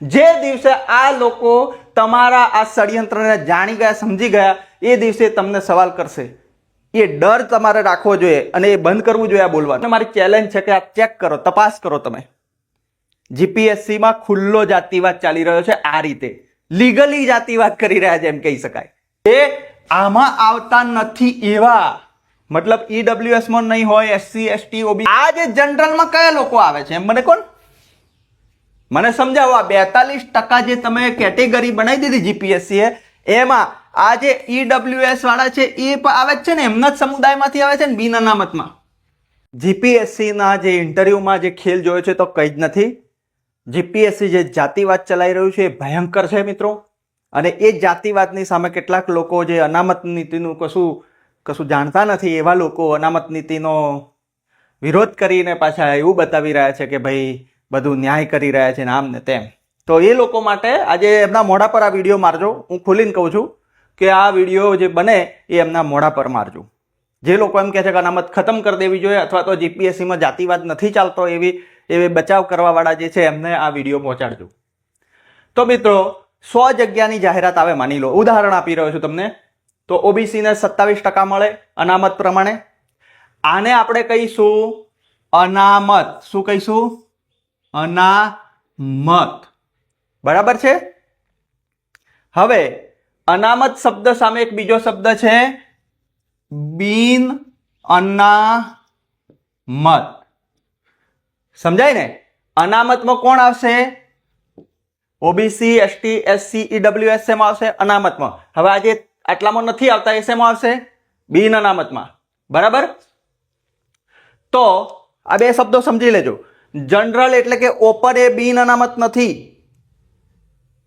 જે દિવસે આ લોકો તમારા આ ષડયંત્રને જાણી ગયા, સમજી ગયા, એ દિવસે તમને સવાલ કરશે. એ ડર તમારે રાખવો જોઈએ અને એ બંધ કરવું જોઈએ આ બોલવાનું. મારી ચેલેન્જ છે કે આ ચેક કરો, તપાસ કરો. તમે જીપીએસસીમાં ખુલ્લો જાતિવાદ ચાલી રહ્યો છે. આ રીતે લીગલી જાતિવાદ કરી રહ્યા છે એમ કહી શકાય. એ આમાં આવતા નથી એવા, મતલબ ઈડબ્લ્યુએસ માં નહીં હોય, એસસી એસટી ઓબી, આ જે જનરલમાં કયા લોકો આવે છે એમ મને કોણ, મને સમજાવો. આ 42% જે તમે કેટેગરી બનાવી દીધી જીપીએસસી એમાં આ જે ઈડબ્લ્યુએસ વાળા છે એ આવે છે ને, એમના જ સમુદાયમાંથી આવે છે ને બિન અનામતમાં. જીપીએસસી ના જે ઇન્ટરવ્યુમાં જે ખેલ જોયો છે તો કઈ જ નથી. જીપીએસસી જે જાતિવાદ ચલાવી રહ્યું છે એ ભયંકર છે મિત્રો. અને એ જાતિવાદની સામે કેટલાક લોકો જે અનામત નીતિનું કશું જાણતા નથી એવા લોકો અનામત નીતિનો વિરોધ કરીને પાછા એવું બતાવી રહ્યા છે કે ભાઈ બધું ન્યાય કરી રહ્યા છે ને આમ ને તેમ. તો એ લોકો માટે આજે એમના મોઢા પર આ વિડીયો મારજો. હું ખુલીને કહું છું કે આ વિડીયો જે બને એ એમના મોઢા પર મારજો. જે લોકો એમ કહે છે કે અનામત ખતમ કરી દેવી જોઈએ અથવા તો જીપીએસસીમાં જાતિવાદ નથી ચાલતો એવી બચાવ કરવા વાળા જે છે એમને આ વિડીયો પહોંચાડજો. તો મિત્રો 100 જગ્યાની જાહેરાત આવે, માની લો, ઉદાહરણ આપી રહ્યો છું તમને, તો ઓબીસી ને 27% મળે અનામત પ્રમાણે. આને આપણે કહીશું અનામત. શું કહીશું? અનામત. બરાબર છે. હવે અનામત શબ્દ સામે એક બીજો શબ્દ છે બિન અનામત. સમજાય ને? અનામતમાં કોણ આવશે? ઓબીસી, એસટી, એસસી, ઈડબ્લ્યુએસ એમાં આવશે અનામતમાં. હવે આજે આટલામાં નથી આવતા એ શેમાં આવશે? બિન અનામતમાં. બરાબર? તો આ બે શબ્દો સમજી લેજો. જનરલ એટલે કે ઓપન એ બિન અનામત નથી.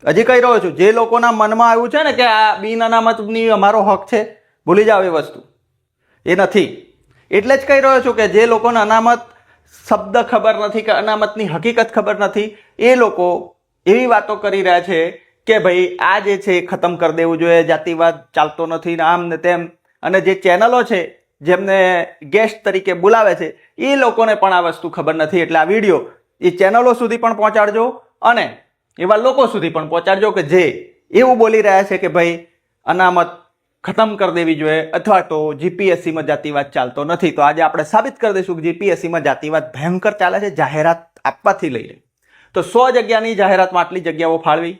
હજી કહી રહ્યો છું, જે લોકોના મનમાં આવ્યું છે ને કે આ બિન અનામતની અમારો હક છે, ભૂલી જાઓ એ વસ્તુ. એ નથી. એટલે જ કહી રહ્યો છું કે જે લોકોને અનામત શબ્દ ખબર નથી કે અનામતની હકીકત ખબર નથી, એ લોકો એવી વાતો કરી રહ્યા છે કે ભાઈ આ જે છે એ ખતમ કરી દેવું જોઈએ, જાતિવાદ ચાલતો નથી ને આમ ને તેમ. અને જે ચેનલો છે જેમને ગેસ્ટ તરીકે બોલાવે છે એ લોકોને પણ આ વસ્તુ ખબર નથી. એટલે આ વિડીયો એ ચેનલો સુધી પણ પહોંચાડજો અને એવા લોકો સુધી પણ પહોંચાડજો કે જે એવું બોલી રહ્યા છે કે ભાઈ અનામત ખતમ કરી દેવી જોઈએ અથવા તો જીપીએસસીમાં જાતિવાદ ચાલતો નથી. તો આજે આપણે સાબિત કરી દઈશું કે જીપીએસસીમાં જાતિવાદ ભયંકર ચાલે છે, જાહેરાત આપવાથી લઈને. તો 100 જગ્યાની જાહેરાતમાં આટલી જગ્યાઓ ફાળવી.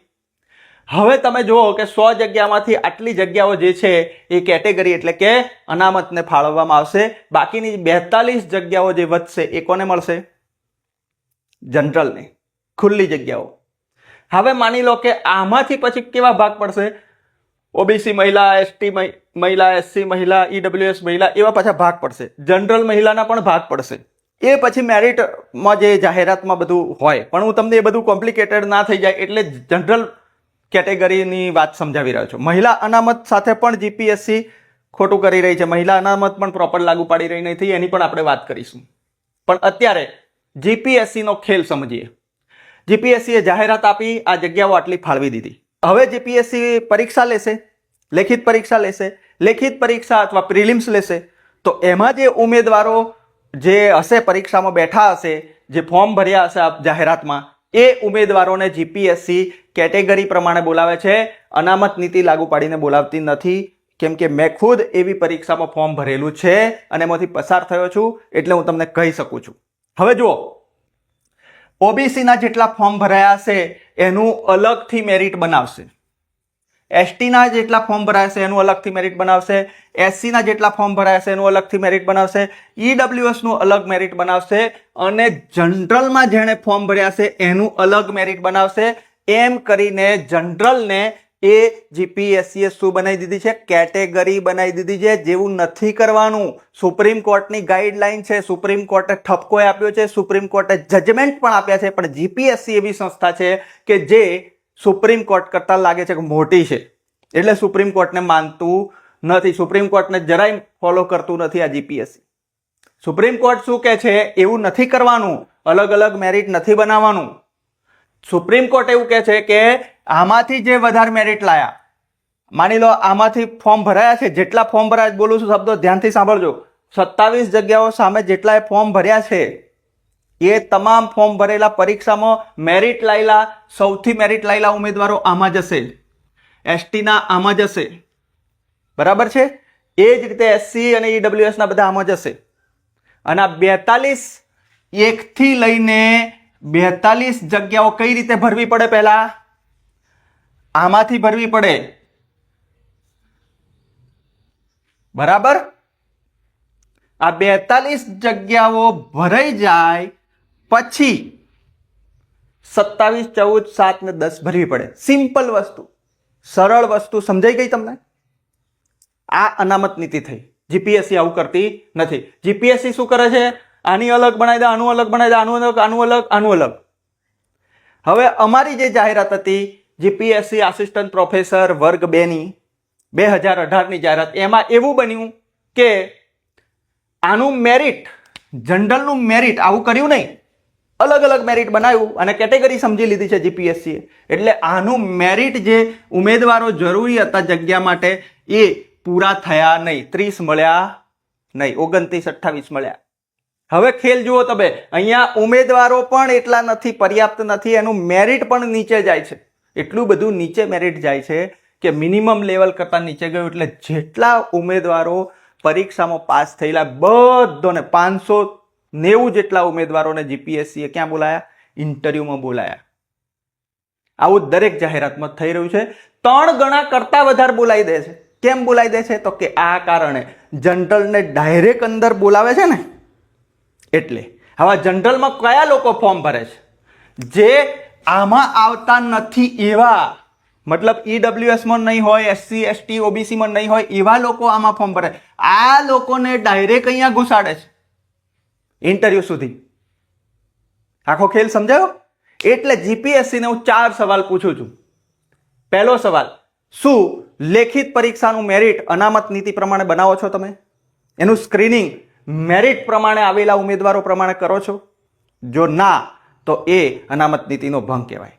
હવે તમે જુઓ કે 100 જગ્યામાંથી આટલી જગ્યાઓ જે છે એ કેટેગરી એટલે કે અનામતને ફાળવવામાં આવશે. બાકીની 42 જગ્યાઓ જે વધશે એ કોને મળશે? જનરલને, ખુલ્લી જગ્યાઓ. હવે માની લો કે આમાંથી પછી કેવા ભાગ પડશે? ઓબીસી મહિલા, એસટી મહિલા, એસસી મહિલા, ઈડબ્લ્યુએસ મહિલા, એવા પાછા ભાગ પડશે. જનરલ મહિલાના પણ ભાગ પડશે. એ પછી મેરિટમાં જે જાહેરાતમાં બધું હોય, પણ હું તમને એ બધું કોમ્પ્લિકેટેડ ના થઈ જાય એટલે જનરલ કેટેગરીની વાત સમજાવી રહ્યો છું. મહિલા અનામત સાથે પણ જીપીએસસી ખોટું કરી રહી છે. મહિલા અનામત પણ પ્રોપર લાગુ પાડી રહી નથી, એની પણ આપણે વાત કરીશું. પણ અત્યારે જીપીએસસીનો ખેલ સમજીએ. જીપીએસસીએ જાહેરાત આપી, આ જગ્યાઓ આટલી ફાળવી દીધી. હવે જીપીએસસી પરીક્ષા લેશે, લેખિત પરીક્ષા લેશે. લેખિત પરીક્ષા અથવા પ્રિલિમ્સ લેશે. તો એમાં જે ઉમેદવારો જે હશે, પરીક્ષામાં બેઠા હશે, જે ફોર્મ ભર્યા હશે આ જાહેરાતમાં, એ ઉમેદવારોને જીપીએસસી કેટેગરી પ્રમાણે બોલાવે છે. અનામત નીતિ લાગુ પાડીને બોલાવતી નથી. કેમ કે મેં ખુદ એવી પરીક્ષામાં ફોર્મ ભરેલું છે અને એમાંથી પસાર થયો છું, એટલે હું તમને કહી શકું છું. હવે જુઓ, ઓબીસીના જેટલા ફોર્મ ભરાયા હશે એનું અલગથી મેરિટ બનાવશે. એસટીના જેટલા ફોર્મ ભરાયા છે એનું અલગથી મેરિટ બનાવશે. એસસીના જેટલા ફોર્મ ભરાયા છે એનું અલગથી મેરિટ બનાવશે. ઈડબ્લ્યુએસનું અલગ મેરિટ બનાવશે અને જનરલમાં જેણે ફોર્મ ભર્યા છે એનું અલગ મેરિટ બનાવશે. એમ કરીને જનરલને એ જીપીએસસીએ શું બનાવી દીધી છે? કેટેગરી બનાવી દીધી છે. જેવું નથી કરવાનું. સુપ્રીમ કોર્ટની ગાઈડલાઈન છે, સુપ્રીમ કોર્ટે ઠપકો આપ્યો છે, સુપ્રીમ કોર્ટે જજમેન્ટ પણ આપ્યા છે. પણ જીપીએસસી એવી સંસ્થા છે કે જે સુપ્રીમ કોર્ટ કરતા લાગે છે કે મોટી છે, એટલે સુપ્રીમ કોર્ટને માનતું નથી. સુપ્રીમ કોર્ટને જરાય ફોલો કરતું નથી આ જીપીએસસી. સુપ્રીમ કોર્ટ શું કહે છે એવું નથી કરવાનું. અલગ અલગ મેરિટ નથી બનાવવાનું. સુપ્રીમ કોર્ટ એવું કહે છે કે આમાંથી જે વધારે મેરિટ લાયા, માની લો આમાંથી ફોર્મ ભરાયા છે, જેટલા ફોર્મ ભરાયા, બોલું છું શબ્દો ધ્યાનથી સાંભળજો, 27 જગ્યાઓ સામે જેટલા ફોર્મ ભર્યા છે એ તમામ ફોર્મ ભરેલા પરીક્ષામાં મેરિટ લાયેલા, સૌથી મેરિટ લાયેલા ઉમેદવારો આમાં જશે. એસટીના આમાં જશે, બરાબર છે. એ જ રીતે એસસી અને ઈડબ્લ્યુએસ ના બધા આમાં જશે. અને આ 42 એકથી લઈને 42 જગ્યાઓ કઈ રીતે ભરવી પડે? પહેલા આમાંથી ભરવી પડે, બરાબર. આ 42 જગ્યાઓ ભરાઈ જાય પછી 27, 14, 7 ને 10 ભરવી પડે. સિમ્પલ વસ્તુ, સરળ વસ્તુ. સમજાઈ ગઈ તમને? આ અનામત નીતિ થઈ. જીપીએસસી આવું કરતી નથી. જીપીએસસી શું કરે છે? આની અલગ બનાવી દે, આનું અલગ બનાવી દે, આનું અલગ, આનું અલગ, આનું અલગ. હવે અમારી જે જાહેરાત હતી જીપીએસસી આસિસ્ટન્ટ પ્રોફેસર વર્ગ 2 ની 2018 ની જાહેરાત, એમાં એવું બન્યું કે આનું મેરિટ, જનરલનું મેરિટ આવું કર્યું નહીં, અલગ અલગ મેરિટ બનાવ્યું અને કેટેગરી સમજી લીધી છે જીપીએસસી. એટલે આનું મેરિટ જે ઉમેદવારો જરૂરી હતા જગ્યા માટે એ પૂરા થયા નહીં. 30 મળ્યા નહીં, 29, 28 મળ્યા. હવે ખેલ જુઓ તમે, અહીંયા ઉમેદવારો પણ એટલા નથી, પર્યાપ્ત નથી, એનું મેરિટ પણ નીચે જાય છે. એટલું બધું નીચે મેરિટ જાય છે કે મિનિમમ લેવલ કરતા નીચે ગયું. એટલે જેટલા ઉમેદવારો પરીક્ષામાં પાસ થયેલા બધોને 590 જેટલા ઉમેદવારોને જીપીએસસીએ ક્યાં બોલાયા? ઇન્ટરવ્યુમાં બોલાયા. આવું દરેક જાહેરાતમાં થઈ રહ્યું છે. 3 ગણા કરતા વધારે બોલાવી દે છે. કેમ બોલાવી દે છે? તો કે આ કારણે જનરલને ડાયરેક્ટ અંદર બોલાવે છે ને, એટલે. હવે જનરલમાં કયા લોકો ફોર્મ ભરે છે? જે આમાં આવતા નથી એવા, મતલબ ઈડબ્લ્યુએસ માં નહીં હોય, એસસી એસટી ઓબીસી માં નહીં હોય એવા લોકો આમાં ફોર્મ ભરે. આ લોકોને ડાયરેક્ટ અહીંયા ઘુસાડે છે ઇન્ટરવ્યુ સુધી. આખો ખેલ સમજાયો? એટલે જીપીએસસી ને હું 4 સવાલ પૂછું છું. પહેલો સવાલ, શું લેખિત પરીક્ષાનું મેરિટ અનામત નીતિ પ્રમાણે બનાવો છો તમે? એનું સ્ક્રીનિંગ મેરિટ પ્રમાણે આવેલા ઉમેદવારો પ્રમાણે કરો છો? જો ના, તો એ અનામત નીતિનો ભંગ કહેવાય.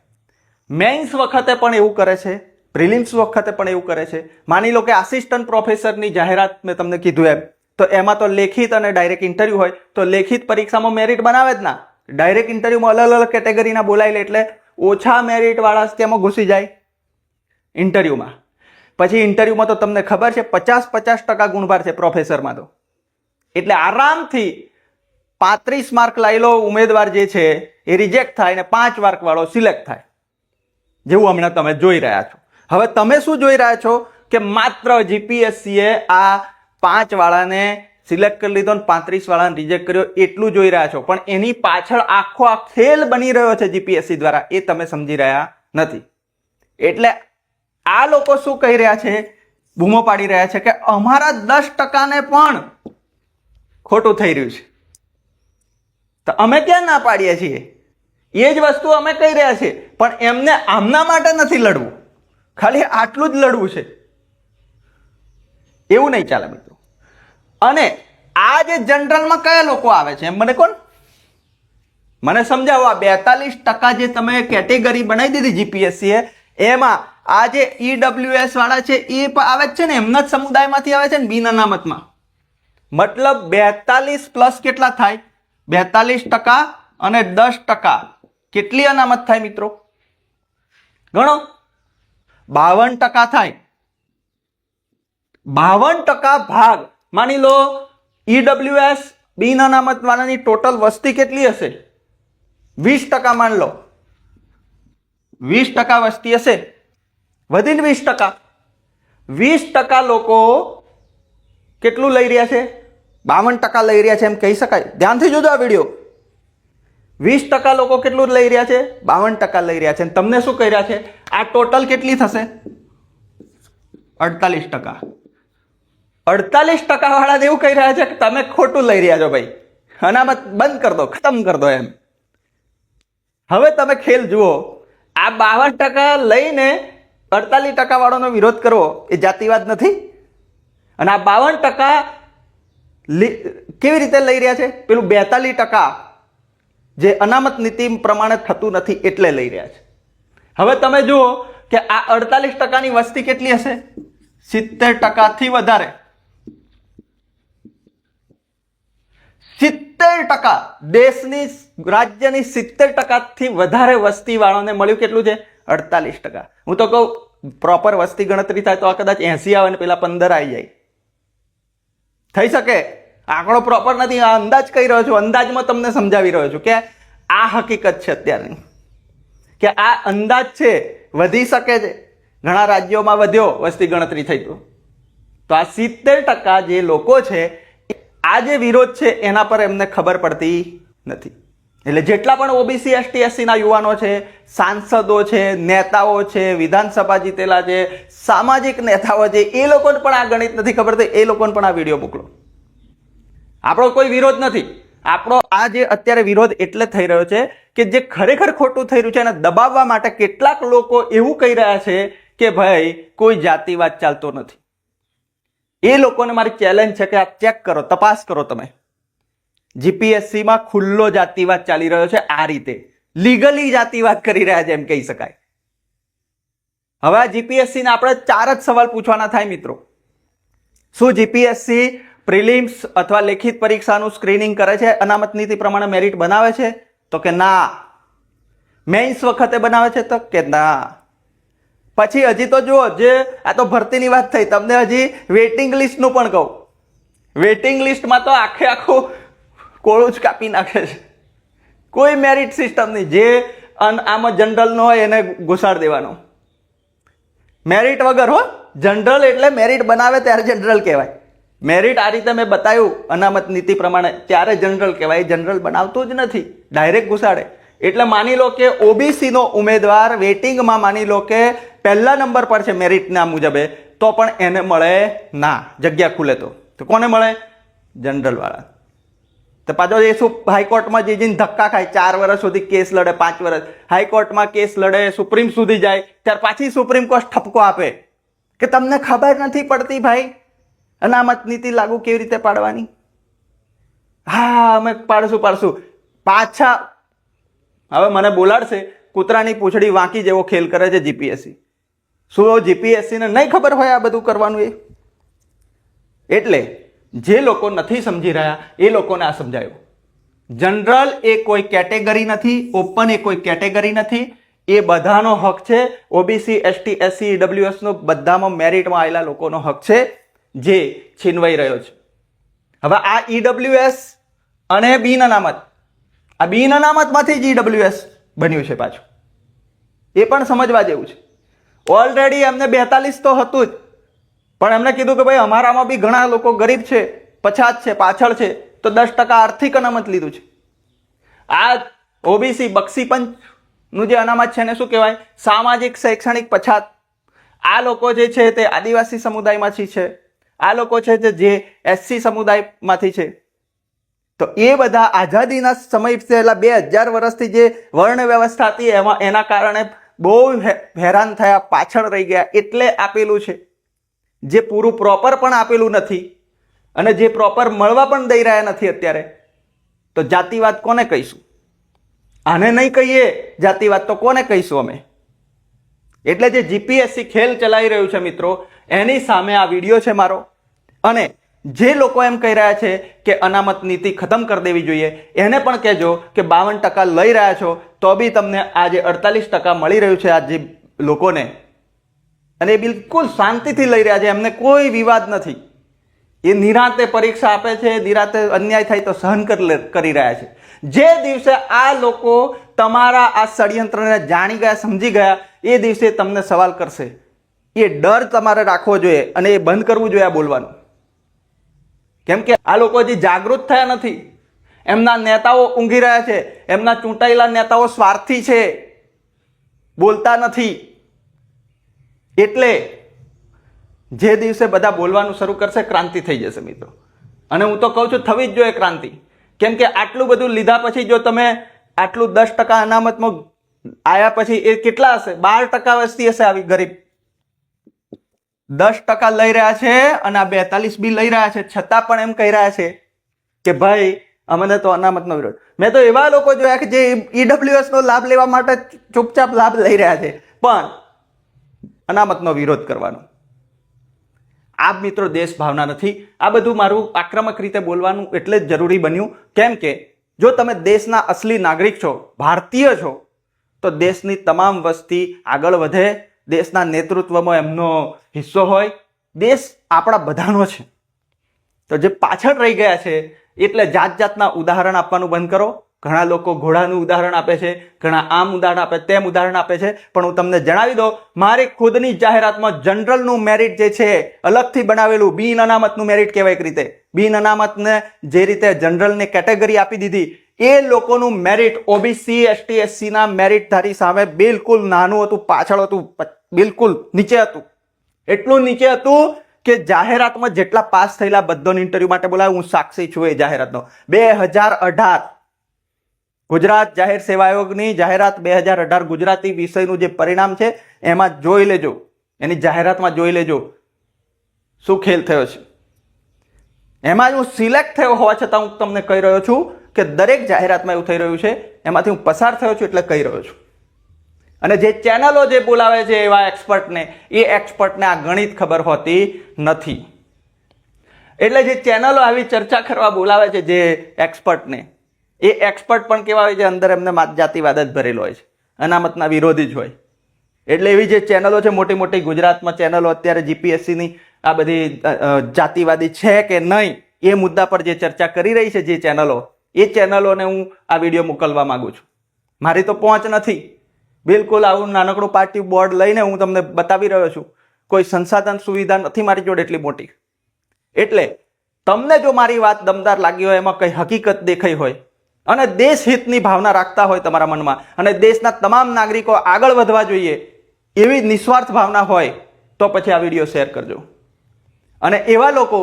મેઇન્સ વખતે પણ એવું કરે છે, પ્રિલિમ્સ વખતે પણ એવું કરે છે. માની લો કે આસિસ્ટન્ટ પ્રોફેસરની જાહેરાત મેં તમને કીધું એમ, તો એમાં તો લેખિત અને ડાયરેક્ટ ઇન્ટરવ્યુ હોય, તો લેખિત પરીક્ષામાં મેરિટ બનાવે જ ના. ડાયરેક્ટ ઇન્ટરવ્યુમાં અલગ અલગ કેટેગરીના બોલાવી લે, એટલે ઓછા મેરિટ વાળા તેમાં ઘૂસી જાય ઇન્ટરવ્યુમાં. પછી ઇન્ટરવ્યુમાં તો તમને ખબર છે 50% ગુણભાર છે પ્રોફેસરમાં તો. એટલે આરામથી 35 માર્ક લાયેલો ઉમેદવાર જે છે એ રિજેક્ટ થાય ને 5 માર્ક વાળો સિલેક્ટ થાય, જેવું હમણાં તમે જોઈ રહ્યા છો. હવે તમે શું જોઈ રહ્યા છો કે માત્ર જીપીએસસીએ આ 5 વાળાને સિલેક્ટ કરી લીધો ને 35 વાળાને રિજેક્ટ કર્યો એટલું જોઈ રહ્યા છો, પણ એની પાછળ આખો આ ખેલ બની રહ્યો છે જીપીએસસી દ્વારા, એ તમે સમજી રહ્યા નથી. એટલે આ લોકો શું કહી રહ્યા છે? બૂમો પાડી રહ્યા છે કે અમારા 10% ને પણ ખોટું થઈ રહ્યું છે. તો અમે ક્યાં ના પાડીએ છીએ? એ જ વસ્તુ અમે કહી રહ્યા છીએ, પણ એમને આમના માટે નથી લડવું, ખાલી આટલું જ લડવું છે. એવું નહીં ચાલે મિત્રો. અને આ જે જનરલમાં કયા લોકો આવે છે એમ મને કોણ? મને સમજાવો. આ 42% જે તમે કેટેગરી બનાવી દીધી જીપીએસસીએ, એમાં આ જે ઈડબ્લ્યુએસ વાળા છે એ આવે છે ને, એમના જ સમુદાયમાંથી આવે છે ને, બિન અનામતમાં. મતલબ 42 પ્લસ કેટલા થાય? 42% અને 10% કેટલી અનામત થાય મિત્રો? ગણો. 52% થાય. 52% ભાગ, માની લો ઈડબ્લ્યુએસ બિન અનામત વાળાની ટોટલ વસ્તી કેટલી હશે? 20% માન લો. 20% વસ્તી હશે, વધીને 20%. 20% લોકો કેટલું લઈ રહ્યા છે? 52% લઈ રહ્યા છે એમ કહી શકાય. ધ્યાનથી જોજો આ વિડીયો. 20% લોકો કેટલું લઈ રહ્યા છે? 52% લઈ રહ્યા છે. તમને શું કહી રહ્યા છે? આ ટોટલ કેટલી થશે? 48%. 48% વાળા એવું કહી રહ્યા છે કે તમે ખોટું લઈ રહ્યા છો ભાઈ, અનામત બંધ કરી દો, ખતમ કરી દો એમ. હવે તમે ખેલ જુઓ. આ 52% લઈને 48% વાળાનો વિરોધ કરવો એ જાતિવાદ નથી? અને આ 52% કેવી રીતે લઈ રહ્યા છે? પેલું 42% જે અનામત નીતિ પ્રમાણે થતું નથી એટલે લઈ રહ્યા છે. હવે તમે જુઓ કે આ 48%ની વસ્તી કેટલી હશે? 70% થી વધારે. 70%, દેશની રાજ્યની 70%થી વધારે વસ્તી વાળાને મળ્યું કેટલું છે? 48%. હું તો કહું પ્રોપર વસ્તી ગણતરી થાય તો આ કદાચ 80 આવે ને પેલા 15 આવી જાય. થઈ શકે. આંકડો પ્રોપર નથી, આ અંદાજ કહી રહ્યો છું, અંદાજમાં તમને સમજાવી રહ્યો છું કે આ હકીકત છે અત્યારની, કે આ અંદાજ છે, વધી શકે છે. ઘણા રાજ્યોમાં વધ્યો વસ્તી ગણતરી થઈ તો આ 70% જે લોકો છે, આ જે વિરોધ છે એના પર એમને ખબર પડતી નથી. એટલે જેટલા પણ ઓબીસી એસટી એસસી ના યુવાનો છે, સાંસદો છે, નેતાઓ છે, વિધાનસભા જીતેલા છે, સામાજિક નેતાઓ છે, એ લોકોને પણ આ ગણિત નથી ખબર, તો એ લોકોને પણ આ વિડીયો મોકલો. આપણો કોઈ વિરોધ નથી. આપણો આ જે અત્યારે વિરોધ એટલે થઈ રહ્યો છે કે જે ખરેખર ખોટું થઈ રહ્યું છે એને દબાવવા માટે કેટલાક લોકો એવું કહી રહ્યા છે કે ભાઈ કોઈ જાતિવાદ ચાલતો નથી. એ લોકોને મારી ચેલેન્જ છે કે આ ચેક કરો, તપાસ કરો. તમે જીપીએસસી માં ખુલ્લો જાતિવાદ ચાલી રહ્યો છે, આ રીતે લીગલી જાતિવાદ કરી રહ્યા છે એમ કહી શકાય. હવે આ જીપીએસસી ને આપણે 4 જ સવાલ પૂછવાના થાય મિત્રો. શું જીપીએસસી પ્રિલિમ્સ અથવા લેખિત પરીક્ષાનું સ્ક્રીનિંગ કરે છે, અનામત નીતિ પ્રમાણે મેરિટ બનાવે છે? તો કે ના. મેઇન્સ વખતે બનાવે છે? તો કે ના. પછી હજી તો જુઓ, જે આ તો ભરતીની વાત થઈ, તમને હજી વેઇટિંગ લિસ્ટનું પણ કહું. વેઇટિંગ લિસ્ટમાં તો આખું કોળું જ કાપી નાખે છે. કોઈ મેરિટ સિસ્ટમ નહીં. જે આમાં જનરલ નો હોય એને ઘુસાડ દેવાનો. મેરિટ વગર હો. જનરલ એટલે મેરિટ બનાવે ત્યારે જનરલ કહેવાય. મેરિટ આ રીતે મેં બતાવ્યું અનામત નીતિ પ્રમાણે ત્યારે જનરલ કહેવાય. જનરલ બનાવતું જ નથી, ડાયરેક્ટ ઘુસાડે. એટલે માની લો કે ઓબીસી નો ઉમેદવાર વેટિંગમાં માની લો કે પહેલા નંબર પર છે મેરિટના મુજબે, તો પણ એને મળે ના. જગ્યા ખુલે તો કોને મળે? જનરલ વાળા. તો પાછો એ શું હાઈકોર્ટમાં જઈને ધક્કા ખાય, 4 વર્ષ સુધી કેસ લડે, 5 વર્ષ હાઈકોર્ટમાં કેસ લડે, સુપ્રીમ સુધી જાય, ત્યાર પાછી સુપ્રીમ કોર્ટ ઠપકો આપે કે તમને ખબર નથી પડતી ભાઈ અનામત નીતિ લાગુ કેવી રીતે પાડવાની. હા અમે પાડશું. પાછા હવે મને બોલાડશે, કૂતરાની પૂંછડી વાંકી જેવો ખેલ કરે છે જીપીએસસી. શું જીપીએસસી ને નહીં ખબર હોય આ બધું કરવાનું? એ એટલે જે લોકો નથી સમજી રહ્યા એ લોકોને આ સમજાયું. જનરલ એ કોઈ કેટેગરી નથી, ઓપન એ કોઈ કેટેગરી નથી, એ બધાનો હક છે. ઓબીસી એસટી એસસી ઈડબ્લ્યુએસ નો બધામાં મેરિટમાં આવેલા લોકોનો હક છે, જે છીનવાઈ રહ્યો છે. હવે આ ઈડબ્લ્યુએસ અને બિન અનામત, આ બિન અનામતમાંથી જ ઈડબ્લ્યુએસ બન્યું છે પાછું. એ પણ સમજવા જેવું છે. ઓલરેડી એમને 42 તો હતું જ, પણ એમને કીધું કે ભાઈ અમારામાં બી ઘણા લોકો ગરીબ છે, પછાત છે, પાછળ છે, તો 10% આર્થિક અનામત લીધું છે. આ ઓબીસી બક્ષી પંચ નું જે અનામત છે એને શું કહેવાય? સામાજિક શૈક્ષણિક પછાત. આ લોકો જે છે તે આદિવાસી સમુદાયમાંથી છે, આ લોકો છે જે એસસી સમુદાયમાંથી છે. તો એ બધા આઝાદીના સમય પહેલા 2000 વર્ષથી જે વર્ણ વ્યવસ્થા હતી એના કારણે બહુ હેરાન થયા, પાછળ રહી ગયા, એટલે આપેલું છે. જે પૂરું પ્રોપર પણ આપેલું નથી અને જે પ્રોપર મળવા પણ દઈ રહ્યા નથી અત્યારે. તો જાતિવાદ કોને કહીશું? આને નહીં કહીએ જાતિવાદ તો કોને કહીશું અમે? એટલે જે જીપીએસસી ખેલ ચલાવી રહ્યું છે મિત્રો, એની સામે આ વિડીયો છે મારો. અને જે લોકો એમ કહી રહ્યા છે કે અનામત નીતિ ખતમ કરી દેવી જોઈએ, એને પણ કહેજો કે 52% લઈ રહ્યા છો તો બી તમને આ જે 48% મળી રહ્યું છે આ જે લોકોને, અને એ બિલકુલ શાંતિથી લઈ રહ્યા છે, એમને કોઈ વિવાદ નથી. એ નિરાંતે પરીક્ષા આપે છે, નિરાંતે અન્યાય થાય તો સહન કરી રહ્યા છે. જે દિવસે આ લોકો તમારા આ ષડયંત્રને જાણી ગયા, સમજી ગયા, એ દિવસે તમને સવાલ કરશે. એ ડર તમારે રાખવો જોઈએ અને એ બંધ કરવું જોઈએ આ બોલવાનું. કેમ કે આ લોકો હજી જાગૃત થયા નથી. એમના નેતાઓ ઊંઘી રહ્યા છે, એમના ચૂંટાયેલા નેતાઓ સ્વાર્થી છે, બોલતા નથી. એટલે જે દિવસે બધા બોલવાનું શરૂ કરશે ક્રાંતિ થઈ જશે મિત્રો. અને હું તો કહું છું થવી જ જોઈએ ક્રાંતિ. કેમ કે આટલું બધું લીધા પછી જો તમે આટલું 10% અનામતમાં આવ્યા પછી એ કેટલા હશે? 12% વસ્તી હશે આવી ગરીબ. 10% લઈ રહ્યા છે અને આ 42 બી લઈ રહ્યા છે, છતાં પણ એમ કહી રહ્યા છે કે ભાઈ અમને તો અનામતનો વિરોધ. મેં તો એવા લોકો જોયા કે જે ઈડબ્લ્યુએસ નો લાભ લેવા માટે ચૂપચાપ લાભ લઈ રહ્યા છે, પણ અનામતનો વિરોધ કરવાનો. આ મિત્રો દેશ ભાવના નથી. આ બધું મારું આક્રમક રીતે બોલવાનું એટલે જ જરૂરી બન્યું, કેમ કે જો તમે દેશના અસલી નાગરિક છો, ભારતીય છો, તો દેશની તમામ વસ્તી આગળ વધે, દેશના નેતૃત્વમાં એમનો હિસ્સો હોય. દેશ આપણા બધાનો છે. તો જે પાછળ રહી ગયા છે એટલે જાત જાતના ઉદાહરણ આપવાનું બંધ કરો. ઘણા લોકો ઘોડાનું ઉદાહરણ આપે છે, ઘણા આમ ઉદાહરણ આપે, તેમ ઉદાહરણ આપે છે, પણ હું તમને જણાવી દઉં, મારી ખુદની જાહેરાતમાં જનરલનું મેરિટ જે છે અલગથી બનાવેલું, બિન અનામતનું મેરિટ કહેવાય એક રીતે. બિન અનામતને જે રીતે જનરલને કેટેગરી આપી દીધી, એ લોકોનું મેરિટ ઓબીસી એસટી એસસી ના મેરિટધારી સામે બિલકુલ નાનું હતું, પાછળ હતું, બિલકુલ નીચે હતું. એટલું નીચે હતું કે જાહેરાતમાં જેટલા પાસ થયેલા બધાને ઇન્ટરવ્યુ માટે બોલાવ્યું. હું સાક્ષી છું એ જાહેરાતનો. 2018 ગુજરાત જાહેર સેવા આયોગની જાહેરાત 2018 ગુજરાતી વિષયનું જે પરિણામ છે એમાં જોઈ લેજો, એની જાહેરાતમાં જોઈ લેજો શું ખેલ થયો છે. એમાં હું સિલેક્ટ થયો હોવા છતાં હું તમને કહી રહ્યો છું કે દરેક જાહેરાતમાં એવું થઈ રહ્યું છે, એમાંથી હું પસાર થયો છું એટલે કહી રહ્યો છું. અને જે ચેનલો જે બોલાવે છે એવા એક્સપર્ટને, એ એક્સપર્ટને આ ગણિત ખબર હોતી નથી. એટલે જે ચેનલો આવી ચર્ચા કરવા બોલાવે છે જે એક્સપર્ટને, એ એક્સપર્ટ પણ કેવા હોય છે, અંદર એમને જાતિવાદ જ ભરેલો હોય છે, અનામતના વિરોધી જ હોય. એટલે એવી જે ચેનલો છે મોટી મોટી ગુજરાતમાં ચેનલો અત્યારે જીપીએસસીની આ બધી જાતિવાદી છે કે નહીં એ મુદ્દા પર જે ચર્ચા કરી રહી છે જે ચેનલો, એ ચેનલોને હું આ વિડીયો મોકલવા માંગુ છું. મારી તો પહોંચ નથી. બિલકુલ આવું નાનકડું પાર્ટી બોર્ડ લઈને હું તમને બતાવી રહ્યો છું. કોઈ સંસાધન સુવિધા નથી મારી જોડે એટલી મોટી. એટલે તમને જો મારી વાત દમદાર લાગી હોય, એમાં કઈ હકીકત દેખાઈ હોય અને દેશ હિતની ભાવના રાખતા હોય તમારા મનમાં, અને દેશના તમામ નાગરિકો આગળ વધવા જોઈએ એવી નિસ્વાર્થ ભાવના હોય, તો પછી આ વિડીયો શેર કરજો. અને એવા લોકો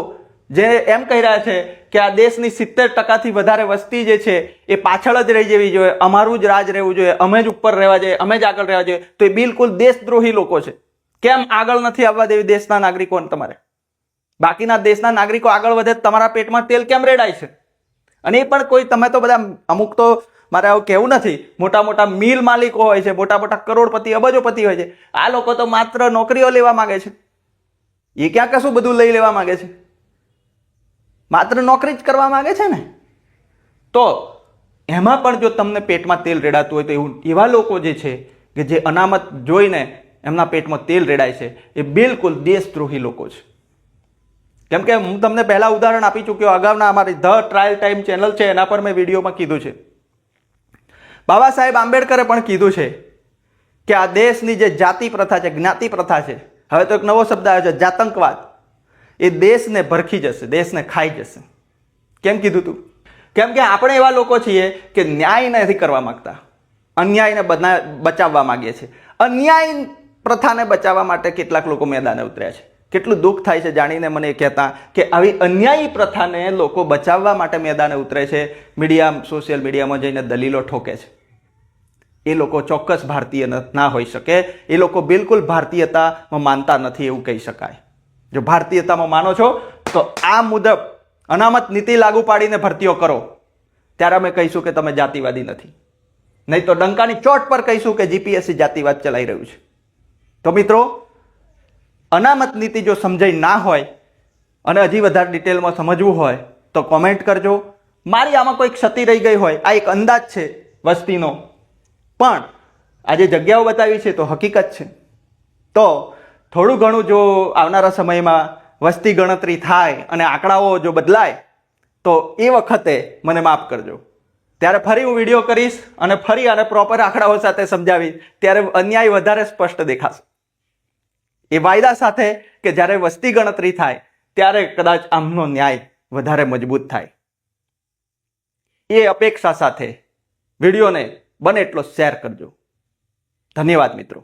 જે એમ કહી રહ્યા છે કે આ દેશની 70% વધારે વસ્તી જે છે એ પાછળ જ રહી જવી જોઈએ, અમારું જ રાજ રહેવું જોઈએ, અમે જ ઉપર રહેવા જોઈએ, અમે જ આગળ રહેવા જોઈએ, તો એ બિલકુલ દેશદ્રોહી લોકો છે. કેમ આગળ નથી આવવા દેવી દેશના નાગરિકોને તમારે? બાકીના દેશના નાગરિકો આગળ વધે, તમારા પેટમાં તેલ કેમ રેડાય છે? અને એ પણ કોઈ, તમે તો બધા અમુક તો, મારે આવું કહેવું નથી, મોટા મોટા મિલ માલિકો હોય છે, મોટા મોટા કરોડપતિ અબજોપતિ હોય છે. આ લોકો તો માત્ર નોકરીઓ લેવા માંગે છે. એ ક્યાં કશું બધું લઈ લેવા માંગે છે? માત્ર નોકરી જ કરવા માંગે છે ને. તો એમાં પણ જો તમને પેટમાં તેલ રેડાતું હોય તો એવા લોકો જે છે કે જે અનામત જોઈને એમના પેટમાં તેલ રેડાય છે, એ બિલકુલ દેશદ્રોહી લોકો છે. કેમ કે હું તમને પહેલા ઉદાહરણ આપી ચૂક્યો, અગાઉના અમારી ધ ટ્રાયલ ટાઈમ ચેનલ છે એના પર મેં વિડીયોમાં કીધું છે. બાબા સાહેબ આંબેડકરે પણ કીધું છે કે આ દેશની જે જાતિ પ્રથા છે, જ્ઞાતિ પ્રથા છે, હવે તો એક નવો શબ્દ આવ્યો છે જાતંકવાદ, એ દેશને ભરખી જશે, દેશને ખાઈ જશે. કેમ કીધું તું? કેમ કે આપણે એવા લોકો છીએ કે ન્યાય નથી કરવા માંગતા, અન્યાયને બચાવવા માંગીએ છીએ. અન્યાય પ્રથાને બચાવવા માટે કેટલાક લોકો મેદાને ઉતર્યા છે. કેટલું દુઃખ થાય છે જાણીને મને એ કહેતા કે આવી અન્યાયી પ્રથાને લોકો બચાવવા માટે મેદાને ઉતરે છે, મીડિયા, સોશિયલ મીડિયામાં જઈને દલીલો ઠોકે છે. એ લોકો ચોક્કસ ભારતીય ના હોઈ શકે. એ લોકો બિલકુલ ભારતીયતામાં માનતા નથી એવું કહી શકાય. જો ભારતીયતામાં માનો છો તો આ મુજબ અનામત નીતિ લાગુ પાડીને ભરતીઓ કરો, ત્યારે અમે કહીશું કે તમે જાતિવાદી નથી. નહીં તો ડંકાની ચોટ પર કહીશું કે જીપીએસસી જાતિવાદ ચલાવી રહ્યું છે. તો મિત્રો, અનામત નીતિ જો સમજાઈ ના હોય અને હજી વધારે ડિટેલમાં સમજવું હોય તો કોમેન્ટ કરજો. મારી આમાં કોઈ ક્ષતિ રહી ગઈ હોય, આ એક અંદાજ છે વસ્તીનો, પણ આ જે જગ્યાઓ બતાવી છે તો હકીકત છે. તો થોડું ઘણું જો આવનારા સમયમાં વસ્તી ગણતરી થાય અને આંકડાઓ જો બદલાય તો એ વખતે મને માફ કરજો. ત્યારે ફરી હું વિડીયો કરીશ અને ફરી આને પ્રોપર આંકડાઓ સાથે સમજાવીશ, ત્યારે અન્યાય વધારે સ્પષ્ટ દેખાશે. એ વાયદા સાથે કે જ્યારે વસ્તી ગણતરી થાય ત્યારે કદાચ આમનો ન્યાય વધારે મજબૂત થાય. એ અપેક્ષા સાથે વિડીયોને બને એટલો શેર કરજો. ધન્યવાદ મિત્રો.